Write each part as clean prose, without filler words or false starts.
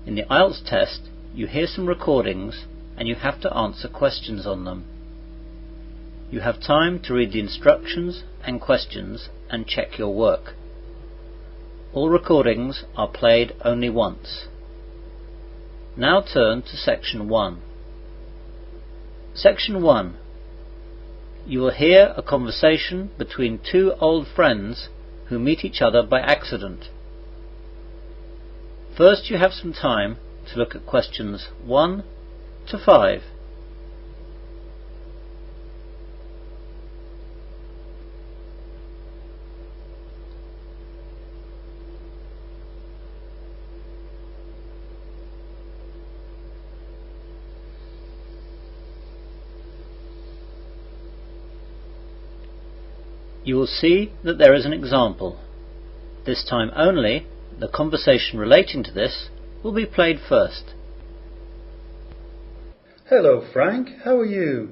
In the IELTS test, you hear some recordings and you have to answer questions on them. You have time to read the instructions and questions and check your work. All recordings are played only once. Now turn to Section 1. Section 1. You will hear a conversation between two old friends who meet each other by accident. First, you have some time to look at questions 1 to 5. You will see that there is an example. This time only, the conversation relating to this will be played first. Hello, Frank. How are you?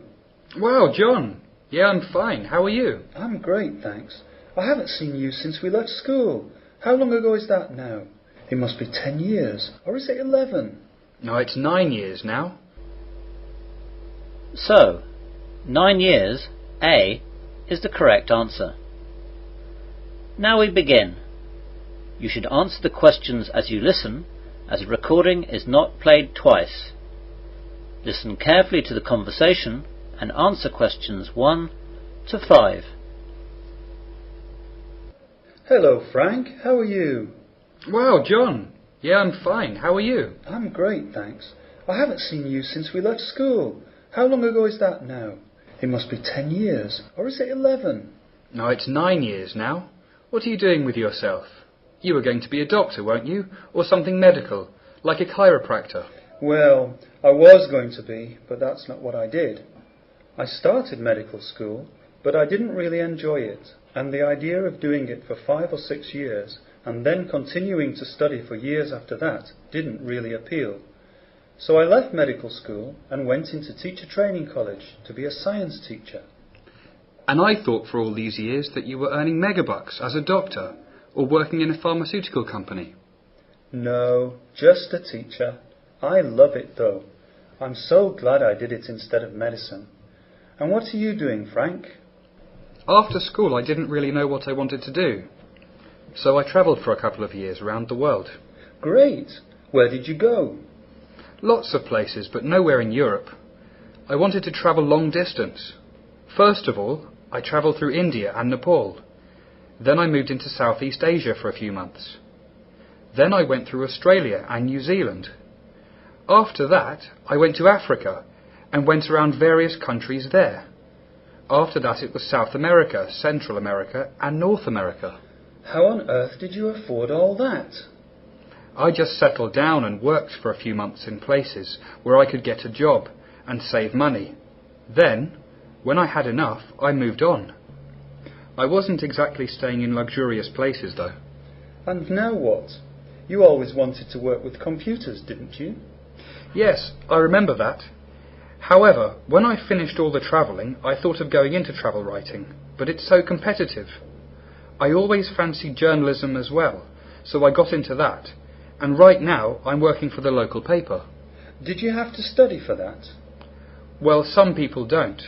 Wow, John. Yeah, I'm fine. How are you? I'm great, thanks. I haven't seen you since we left school. How long ago is that now? It must be 10 years. Or is it 11? No, it's 9 years now. So, 9 years, A, is the correct answer. Now we begin. You should answer the questions as you listen, as a recording is not played twice. Listen carefully to the conversation and answer questions 1 to 5. Hello, Frank. How are you? Wow, John. Yeah, I'm fine. How are you? I'm great, thanks. I haven't seen you since we left school. How long ago is that now? It must be 10 years. Or is it 11? No, it's 9 years now. What are you doing with yourself? You were going to be a doctor, weren't you? Or something medical, like a chiropractor? Well, I was going to be, but that's not what I did. I started medical school, but I didn't really enjoy it, and the idea of doing it for 5 or 6 years and then continuing to study for years after that didn't really appeal. So I left medical school and went into teacher training college to be a science teacher. And I thought for all these years that you were earning megabucks as a doctor or working in a pharmaceutical company. No, just a teacher. I love it though. I'm so glad I did it instead of medicine. And what are you doing, Frank? After school I didn't really know what I wanted to do. So I travelled for a couple of years around the world. Great! Where did you go? Lots of places, but nowhere in Europe. I wanted to travel long distance. First of all, I travelled through India and Nepal. Then I moved into Southeast Asia for a few months. Then I went through Australia and New Zealand. After that, I went to Africa and went around various countries there. After that it was South America, Central America and North America. How on earth did you afford all that? I just settled down and worked for a few months in places where I could get a job and save money. Then, when I had enough, I moved on. I wasn't exactly staying in luxurious places though. And now what? You always wanted to work with computers, didn't you? Yes, I remember that. However, when I finished all the travelling, I thought of going into travel writing, but it's so competitive. I always fancied journalism as well, so I got into that. And right now I'm working for the local paper. Did you have to study for that? Well, some people don't.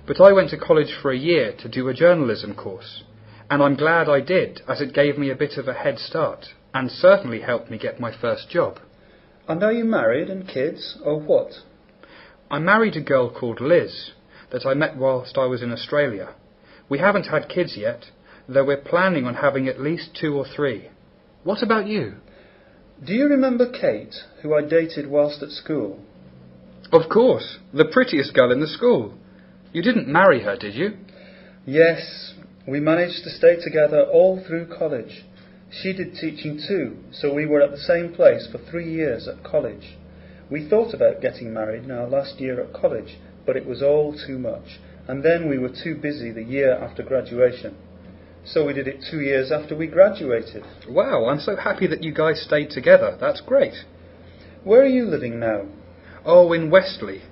But I went to college for a year to do a journalism course. And I'm glad I did, as it gave me a bit of a head start, and certainly helped me get my first job. And are you married and kids, or what? I married a girl called Liz, that I met whilst I was in Australia. We haven't had kids yet, though we're planning on having at least 2 or 3. What about you? Do you remember Kate, who I dated whilst at school? Of course, the prettiest girl in the school. You didn't marry her, did you? Yes, we managed to stay together all through college. She did teaching too, so we were at the same place for 3 years at college. We thought about getting married in our last year at college, but it was all too much, and then we were too busy the year after graduation. So we did it 2 years after we graduated. Wow, I'm so happy that you guys stayed together. That's great. Where are you living now? Oh, in Westley.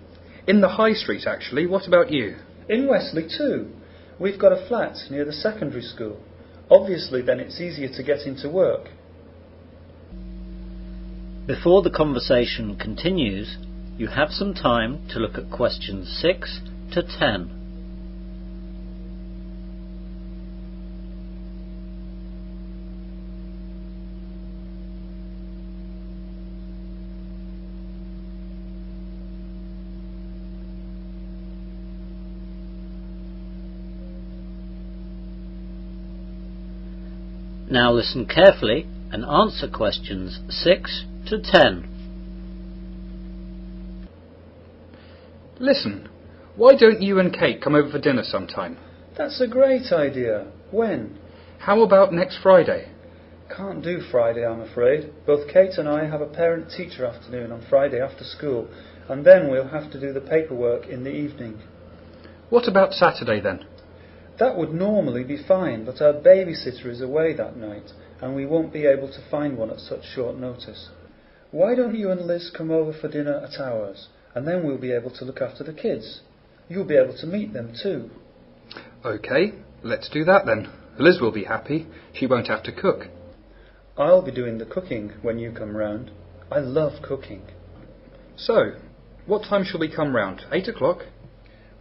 In the High Street, actually. What about you? In Westley too. We've got a flat near the secondary school. Obviously then it's easier to get into work. Before the conversation continues, you have some time to look at questions 6 to 10. Now listen carefully and answer questions 6 to 10. Listen, why don't you and Kate come over for dinner sometime? That's a great idea. When? How about next Friday? Can't do Friday, I'm afraid. Both Kate and I have a parent-teacher afternoon on Friday after school, and then we'll have to do the paperwork in the evening. What about Saturday then? That would normally be fine, but our babysitter is away that night, and we won't be able to find one at such short notice. Why don't you and Liz come over for dinner at ours, and then we'll be able to look after the kids. You'll be able to meet them too. OK, let's do that then. Liz will be happy. She won't have to cook. I'll be doing the cooking when you come round. I love cooking. So, what time shall we come round? 8 o'clock?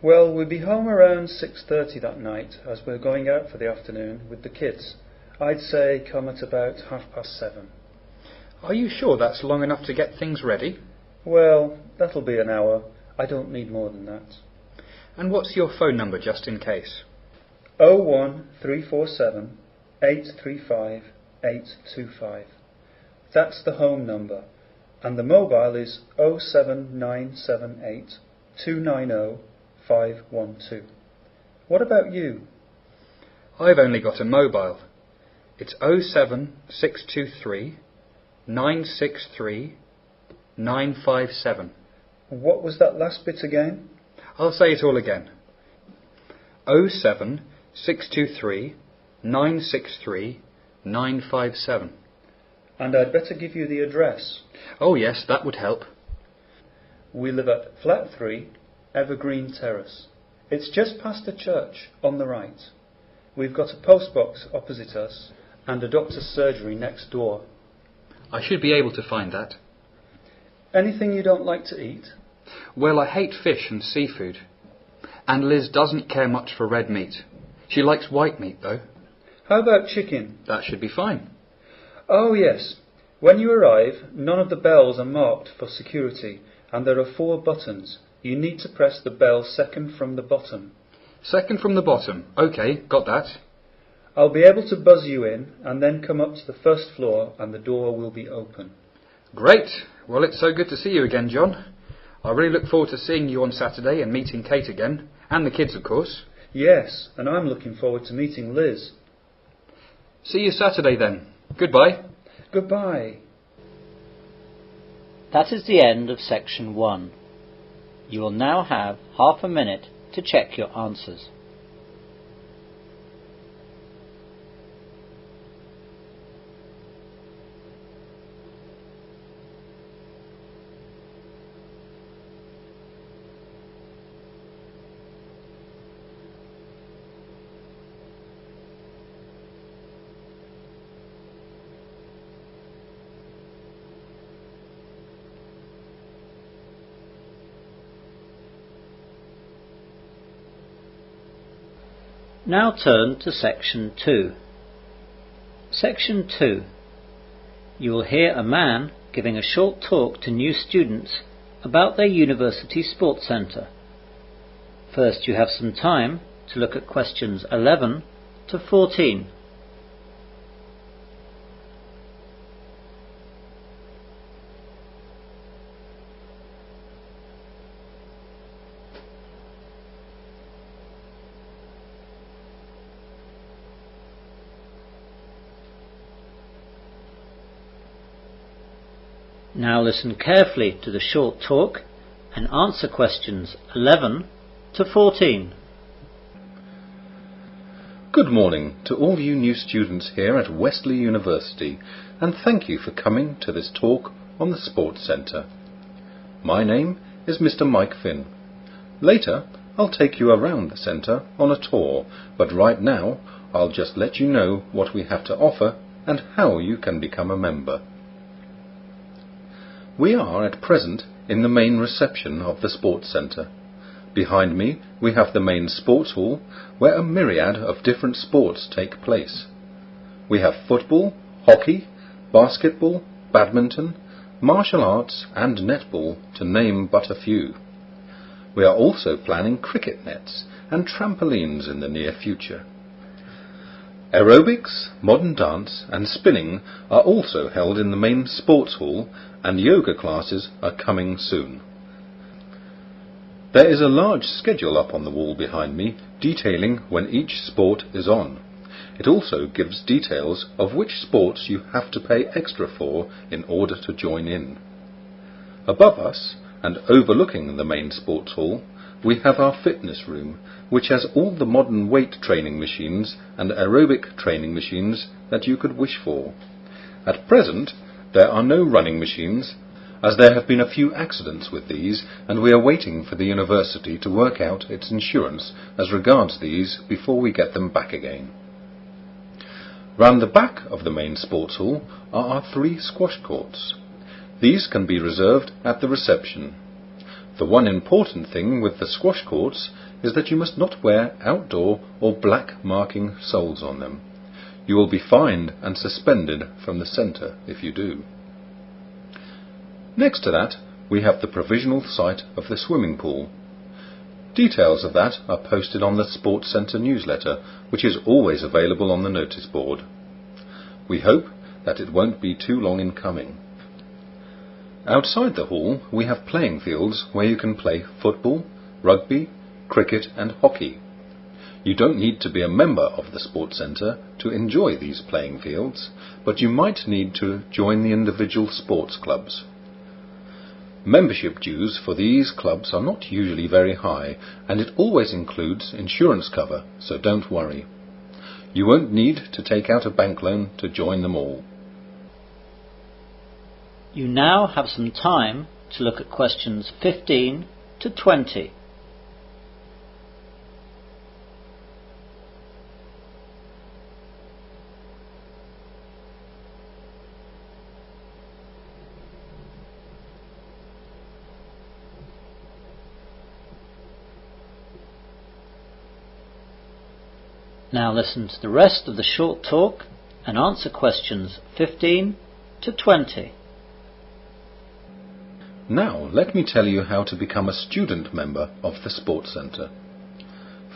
Well, we'll be home around 6:30 that night, as we're going out for the afternoon with the kids. I'd say come at about 7:30. Are you sure that's long enough to get things ready? Well, that'll be an hour. I don't need more than that. And what's your phone number, just in case? 01347 835 825. That's the home number. And the mobile is 07978 290 512. What about you? I've only got a mobile. It's 07623 963 957. What was that last bit again? I'll say it all again. 07623 963 957. And I'd better give you the address. Oh yes, that would help. We live at Flat 3, Evergreen Terrace. It's just past the church, on the right. We've got a postbox opposite us, and a doctor's surgery next door. I should be able to find that. Anything you don't like to eat? Well, I hate fish and seafood. And Liz doesn't care much for red meat. She likes white meat, though. How about chicken? That should be fine. Oh, yes. When you arrive, none of the bells are marked for security, and there are 4 buttons. You need to press the bell second from the bottom. Second from the bottom. OK, got that. I'll be able to buzz you in, and then come up to the first floor, and the door will be open. Great. Well, it's so good to see you again, John. I really look forward to seeing you on Saturday and meeting Kate again. And the kids, of course. Yes, and I'm looking forward to meeting Liz. See you Saturday then. Goodbye. Goodbye. That is the end of section 1. You will now have half a minute to check your answers. Now turn to section 2. Section 2. You will hear a man giving a short talk to new students about their university sports centre. First, you have some time to look at questions 11 to 14. Now listen carefully to the short talk and answer questions 11 to 14. Good morning to all you new students here at Wesley University, and thank you for coming to this talk on the Sports Centre. My name is Mr. Mike Finn. Later, I'll take you around the centre on a tour, but right now, I'll just let you know what we have to offer and how you can become a member. We are at present in the main reception of the sports centre. Behind me we have the main sports hall, where a myriad of different sports take place. We have football, hockey, basketball, badminton, martial arts and netball, to name but a few. We are also planning cricket nets and trampolines in the near future. Aerobics, modern dance and spinning are also held in the main sports hall, and yoga classes are coming soon. There is a large schedule up on the wall behind me detailing when each sport is on. It also gives details of which sports you have to pay extra for in order to join in. Above us, and overlooking the main sports hall, we have our fitness room, which has all the modern weight training machines and aerobic training machines that you could wish for. At present, there are no running machines, as there have been a few accidents with these, and we are waiting for the university to work out its insurance as regards these before we get them back again. Round the back of the main sports hall are our 3 squash courts. These can be reserved at the reception. The one important thing with the squash courts is that you must not wear outdoor or black marking soles on them. You will be fined and suspended from the centre if you do. Next to that, we have the provisional site of the swimming pool. Details of that are posted on the Sports Centre newsletter, which is always available on the notice board. We hope that it won't be too long in coming. Outside the hall, we have playing fields where you can play football, rugby, cricket and hockey. You don't need to be a member of the Sports Centre to enjoy these playing fields, but you might need to join the individual sports clubs. Membership dues for these clubs are not usually very high, and it always includes insurance cover, so don't worry. You won't need to take out a bank loan to join them all. You now have some time to look at questions 15 to 20. Now listen to the rest of the short talk and answer questions 15 to 20. Now let me tell you how to become a student member of the Sports Centre.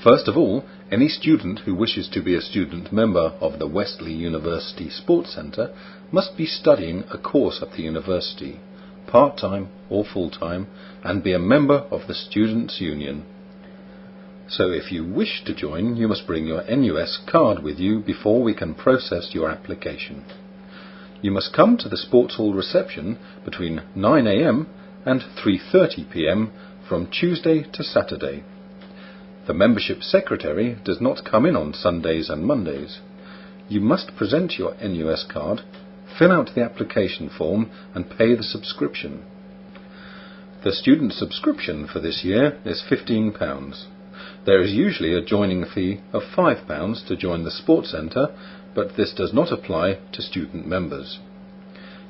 First of all, any student who wishes to be a student member of the Wesley University Sports Centre must be studying a course at the university, part-time or full-time, and be a member of the Students' Union. So if you wish to join, you must bring your NUS card with you before we can process your application. You must come to the Sports Hall reception between 9 a.m. and 3:30 p.m. from Tuesday to Saturday. The membership secretary does not come in on Sundays and Mondays. You must present your NUS card, fill out the application form and pay the subscription. The student subscription for this year is £15. There is usually a joining fee of £5 to join the Sports Centre, but this does not apply to student members.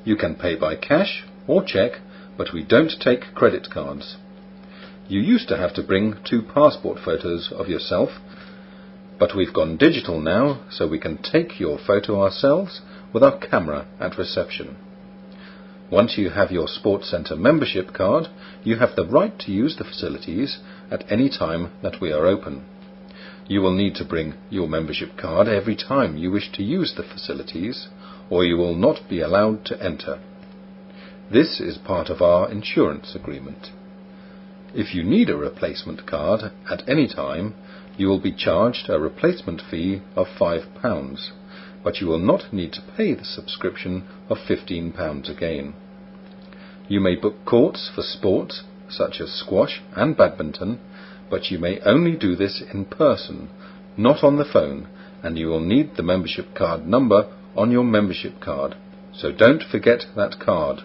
You can pay by cash or cheque, but we don't take credit cards. You used to have to bring 2 passport photos of yourself, but we've gone digital now, so we can take your photo ourselves with our camera at reception. Once you have your Sports Centre membership card, you have the right to use the facilities at any time that we are open. You will need to bring your membership card every time you wish to use the facilities, or you will not be allowed to enter. This is part of our insurance agreement. If you need a replacement card at any time, you will be charged a replacement fee of £5, but you will not need to pay the subscription of £15 again. You may book courts for sports such as squash and badminton, but you may only do this in person, not on the phone, and you will need the membership card number on your membership card, so don't forget that card.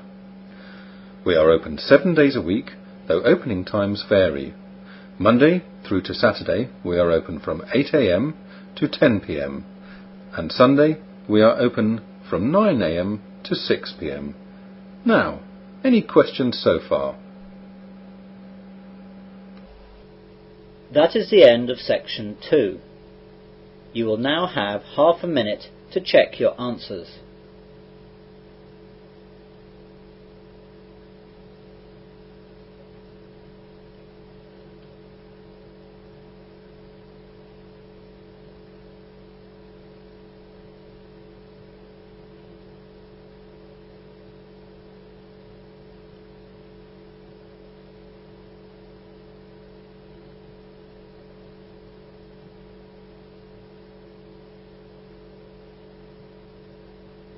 We are open 7 days a week, though opening times vary. Monday through to Saturday we are open from 8 a.m. to 10 p.m. and Sunday we are open from 9 a.m. to 6 p.m. Now, Any questions so far? That is the end of section 2. You will now have half a minute to check your answers.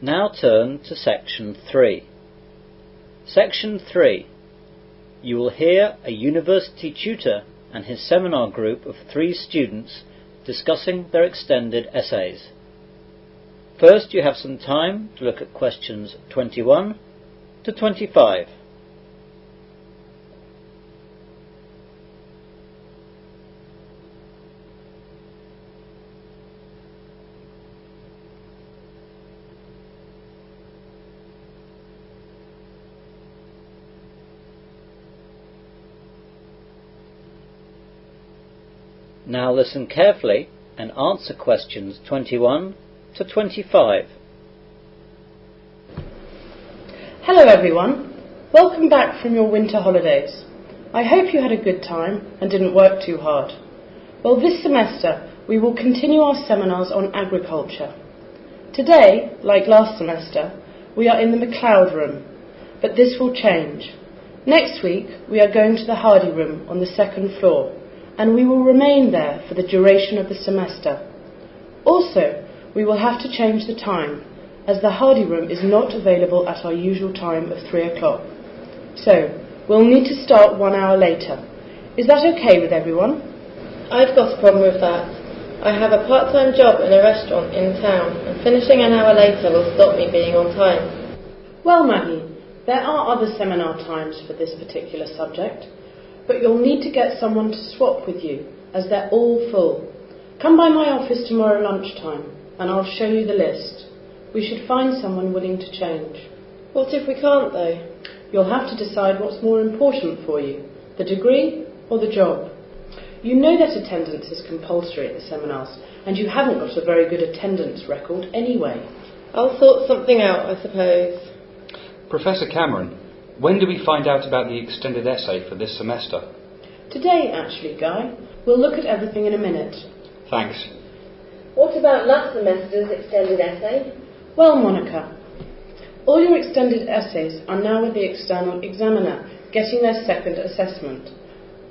Now turn to section 3. Section 3. You will hear a university tutor and his seminar group of 3 students discussing their extended essays. First, you have some time to look at questions 21 to 25. Now listen carefully and answer questions 21 to 25. Hello everyone, welcome back from your winter holidays. I hope you had a good time and didn't work too hard. Well, this semester we will continue our seminars on agriculture. Today, like last semester, we are in the McLeod room, but this will change. Next week we are going to the Hardy room on the 2nd floor, and we will remain there for the duration of the semester. Also, we will have to change the time, as the Hardy room is not available at our usual time of 3 o'clock. So, we'll need to start 1 hour later. Is that okay with everyone? I've got a problem with that. I have a part-time job in a restaurant in town, and finishing an hour later will stop me being on time. Well, Maggie, there are other seminar times for this particular subject, but you'll need to get someone to swap with you, as they're all full. Come by my office tomorrow lunchtime, and I'll show you the list. We should find someone willing to change. What if we can't, though? You'll have to decide what's more important for you, the degree or the job. You know that attendance is compulsory at the seminars, and you haven't got a very good attendance record anyway. I'll sort something out, I suppose. Professor Cameron, when do we find out about the extended essay for this semester? Today, actually, Guy. We'll look at everything in a minute. Thanks. What about last semester's extended essay? Well, Monica, all your extended essays are now with the external examiner, getting their second assessment.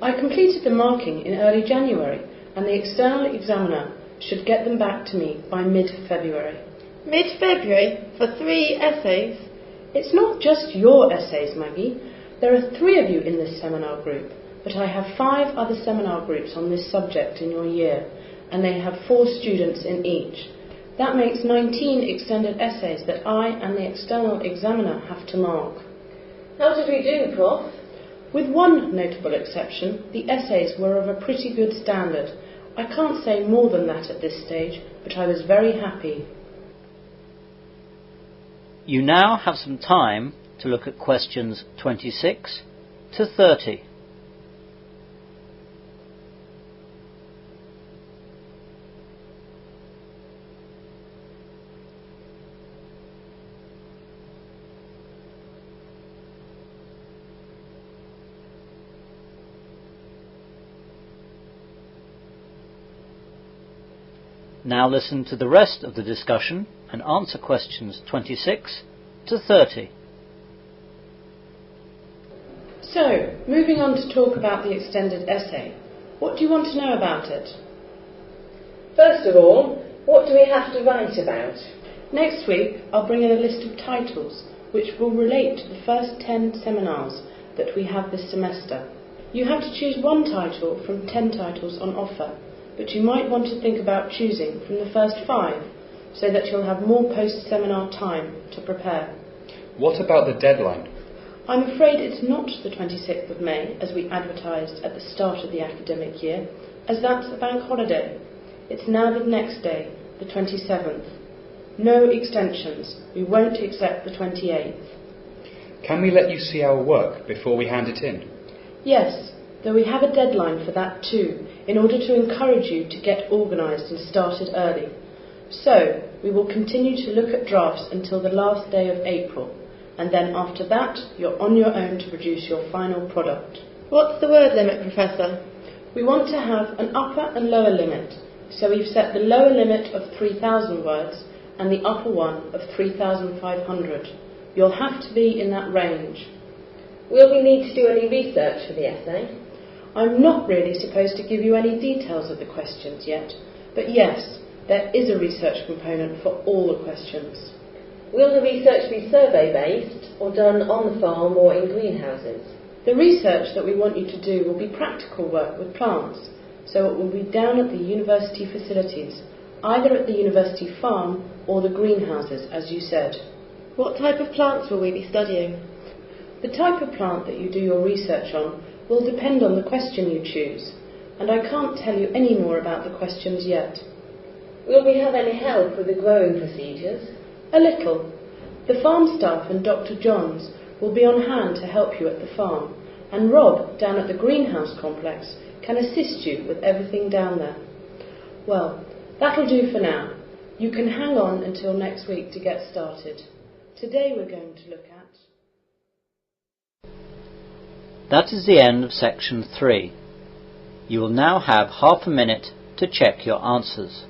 I completed the marking in early January, and the external examiner should get them back to me by mid-February. Mid-February? For 3 essays? It's not just your essays, Maggie. There are 3 of you in this seminar group, but I have 5 other seminar groups on this subject in your year, and they have 4 students in each. That makes 19 extended essays that I and the external examiner have to mark. How did we do, Prof? With one notable exception, the essays were of a pretty good standard. I can't say more than that at this stage, but I was very happy. You now have some time to look at questions 26 to 30. Now listen to the rest of the discussion and answer questions 26 to 30. So, moving on to talk about the extended essay. What do you want to know about it? First of all, what do we have to write about? Next week, I'll bring in a list of titles which will relate to the first 10 seminars that we have this semester. You have to choose one title from 10 titles on offer, but you might want to think about choosing from the first 5, so that you'll have more post-seminar time to prepare. What about the deadline? I'm afraid it's not the 26th of May, as we advertised at the start of the academic year, as that's a bank holiday. It's now the next day, the 27th. No extensions. We won't accept the 28th. Can we let you see our work before we hand it in? Yes, though we have a deadline for that too, in order to encourage you to get organised and started early. So, we will continue to look at drafts until the last day of April, and then after that, you're on your own to produce your final product. What's the word limit, Professor? We want to have an upper and lower limit, so we've set the lower limit of 3,000 words and the upper one of 3,500. You'll have to be in that range. Will we need to do any research for the essay? I'm not really supposed to give you any details of the questions yet, but yes, there is a research component for all the questions. Will the research be survey-based or done on the farm or in greenhouses? The research that we want you to do will be practical work with plants, so it will be down at the university facilities, either at the university farm or the greenhouses, as you said. What type of plants will we be studying? The type of plant that you do your research on will depend on the question you choose, and I can't tell you any more about the questions yet. Will we have any help with the growing procedures? A little. The farm staff and Dr. Johns will be on hand to help you at the farm, and Rob, down at the greenhouse complex, can assist you with everything down there. Well, that'll do for now. You can hang on until next week to get started. Today we're going to look at... That is the end of section 3. You will now have half a minute to check your answers.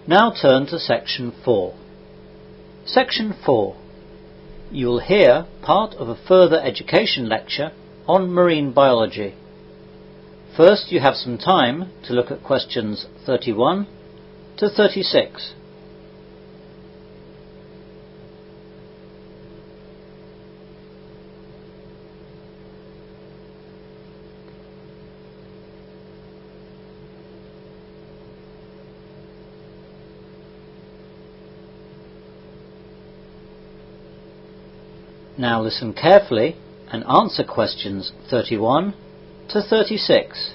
Now turn to section 4. Section 4. You will hear part of a further education lecture on marine biology. First, you have some time to look at questions 31 to 36. Now listen carefully and answer questions 31 to 36.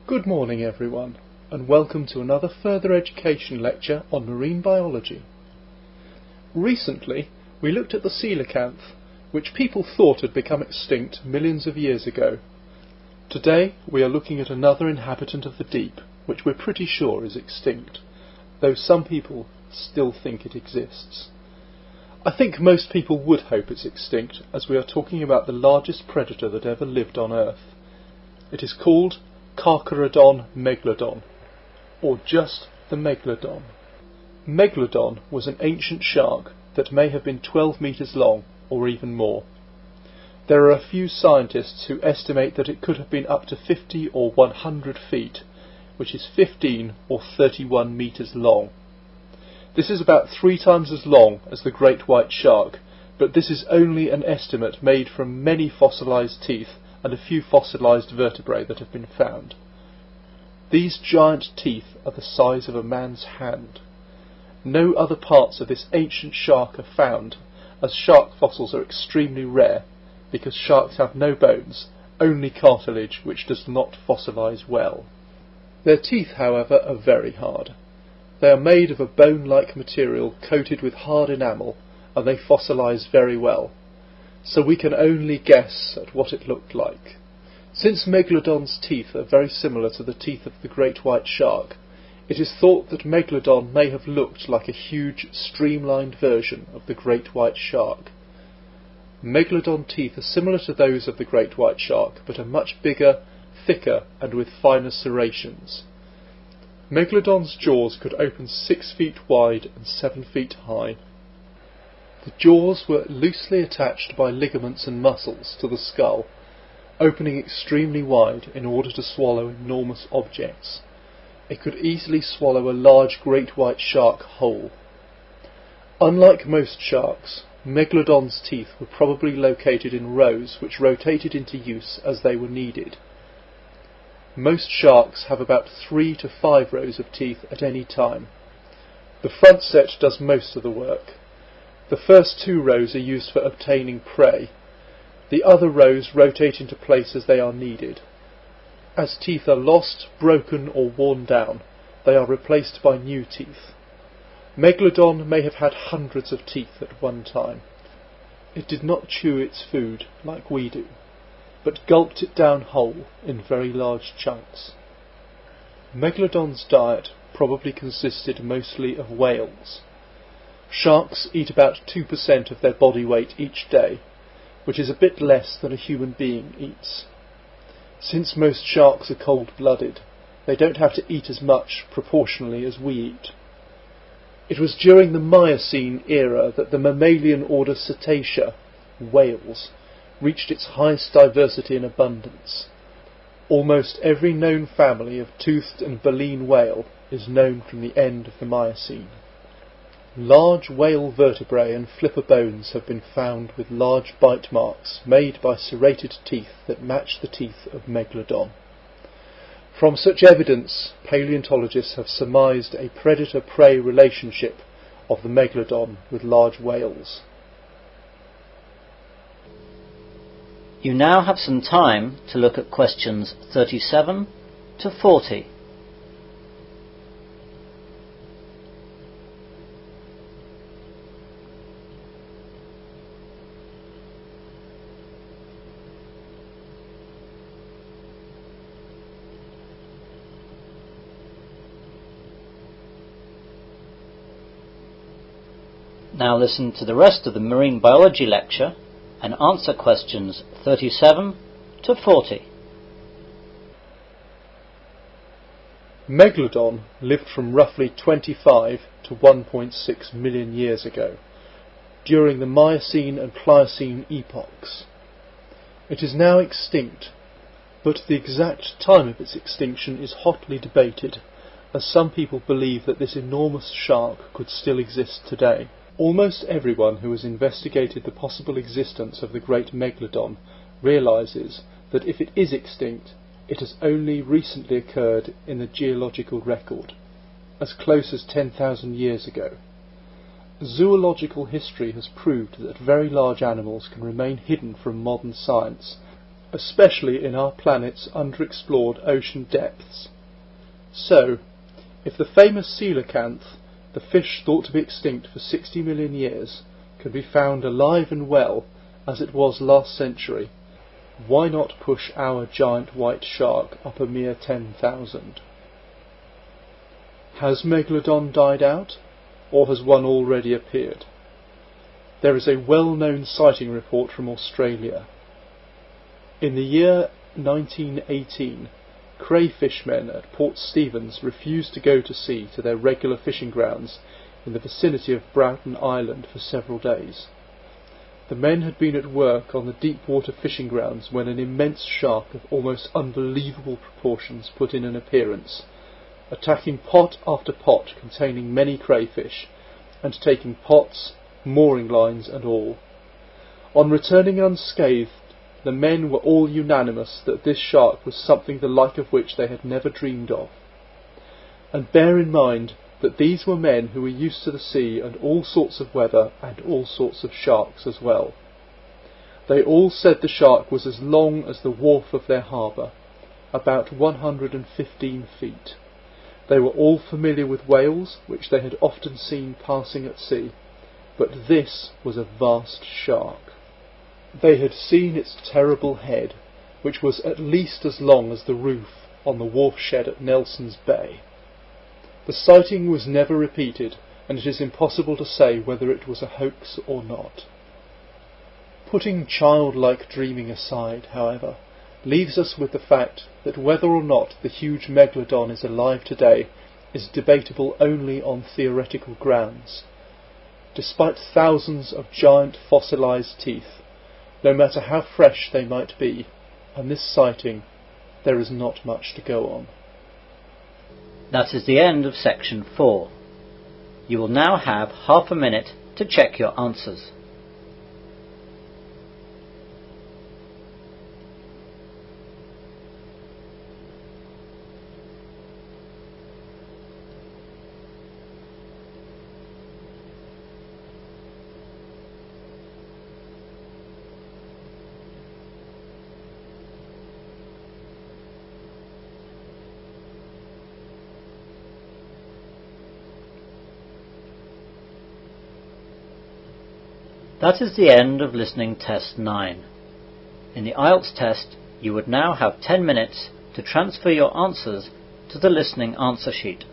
Good morning everyone, and welcome to another further education lecture on marine biology. Recently we looked at the coelacanth, which people thought had become extinct millions of years ago. Today we are looking at another inhabitant of the deep, which we're pretty sure is extinct, though some people still think it exists. I think most people would hope it's extinct, as we are talking about the largest predator that ever lived on Earth. It is called Carcharodon megalodon, or just the megalodon. Megalodon was an ancient shark that may have been 12 metres long, or even more. There are a few scientists who estimate that it could have been up to 50 or 100 feet, which is 15 or 31 metres long. This is about 3 times as long as the great white shark, but this is only an estimate made from many fossilised teeth and a few fossilised vertebrae that have been found. These giant teeth are the size of a man's hand. No other parts of this ancient shark are found, as shark fossils are extremely rare, because sharks have no bones, only cartilage which does not fossilise well. Their teeth, however, are very hard. They are made of a bone-like material coated with hard enamel, and they fossilise very well, so we can only guess at what it looked like. Since Megalodon's teeth are very similar to the teeth of the great white shark, it is thought that Megalodon may have looked like a huge, streamlined version of the great white shark. Megalodon teeth are similar to those of the great white shark, but are much bigger, thicker, and with finer serrations. Megalodon's jaws could open 6 feet wide and 7 feet high. The jaws were loosely attached by ligaments and muscles to the skull, opening extremely wide in order to swallow enormous objects. It could easily swallow a large great white shark whole. Unlike most sharks, Megalodon's teeth were probably located in rows which rotated into use as they were needed. Most sharks have about 3 to 5 rows of teeth at any time. The front set does most of the work. The first 2 rows are used for obtaining prey. The other rows rotate into place as they are needed. As teeth are lost, broken or worn down, they are replaced by new teeth. Megalodon may have had hundreds of teeth at one time. It did not chew its food like we do, but gulped it down whole in very large chunks. Megalodon's diet probably consisted mostly of whales. Sharks eat about 2% of their body weight each day, which is a bit less than a human being eats. Since most sharks are cold-blooded, they don't have to eat as much proportionally as we eat. It was during the Miocene era that the mammalian order Cetacea, whales, reached its highest diversity and abundance. Almost every known family of toothed and baleen whale is known from the end of the Miocene. Large whale vertebrae and flipper bones have been found with large bite marks made by serrated teeth that match the teeth of Megalodon. From such evidence, paleontologists have surmised a predator-prey relationship of the Megalodon with large whales. You now have some time to look at questions 37 to 40. Now listen to the rest of the marine biology lecture and answer questions 37 to 40. Megalodon lived from roughly 25 to 1.6 million years ago, during the Miocene and Pliocene epochs. It is now extinct, but the exact time of its extinction is hotly debated, as some people believe that this enormous shark could still exist today. Almost everyone who has investigated the possible existence of the great Megalodon realises that if it is extinct, it has only recently occurred in the geological record, as close as 10,000 years ago. Zoological history has proved that very large animals can remain hidden from modern science, especially in our planet's underexplored ocean depths. So, if the famous coelacanth, the fish thought to be extinct for 60 million years, can be found alive and well as it was last century, why not push our giant white shark up a mere 10,000? Has Megalodon died out, or has one already appeared? There is a well-known sighting report from Australia. In the year 1918, crayfishmen at Port Stephens refused to go to sea to their regular fishing grounds in the vicinity of Broughton Island for several days. The men had been at work on the deep water fishing grounds when an immense shark of almost unbelievable proportions put in an appearance, attacking pot after pot containing many crayfish, and taking pots, mooring lines and all. On returning unscathed, the men were all unanimous that this shark was something the like of which they had never dreamed of. And bear in mind that these were men who were used to the sea and all sorts of weather and all sorts of sharks as well. They all said the shark was as long as the wharf of their harbour, about 115 feet. They were all familiar with whales, which they had often seen passing at sea, but this was a vast shark. They had seen its terrible head, which was at least as long as the roof on the wharf shed at Nelson's Bay. The sighting was never repeated, and it is impossible to say whether it was a hoax or not. Putting childlike dreaming aside, however, leaves us with the fact that whether or not the huge Megalodon is alive today is debatable only on theoretical grounds. Despite thousands of giant fossilized teeth, no matter how fresh they might be, and this sighting, there is not much to go on. That is the end of section 4. You will now have half a minute to check your answers. That is the end of listening test 9. In the IELTS test, you would now have 10 minutes to transfer your answers to the listening answer sheet.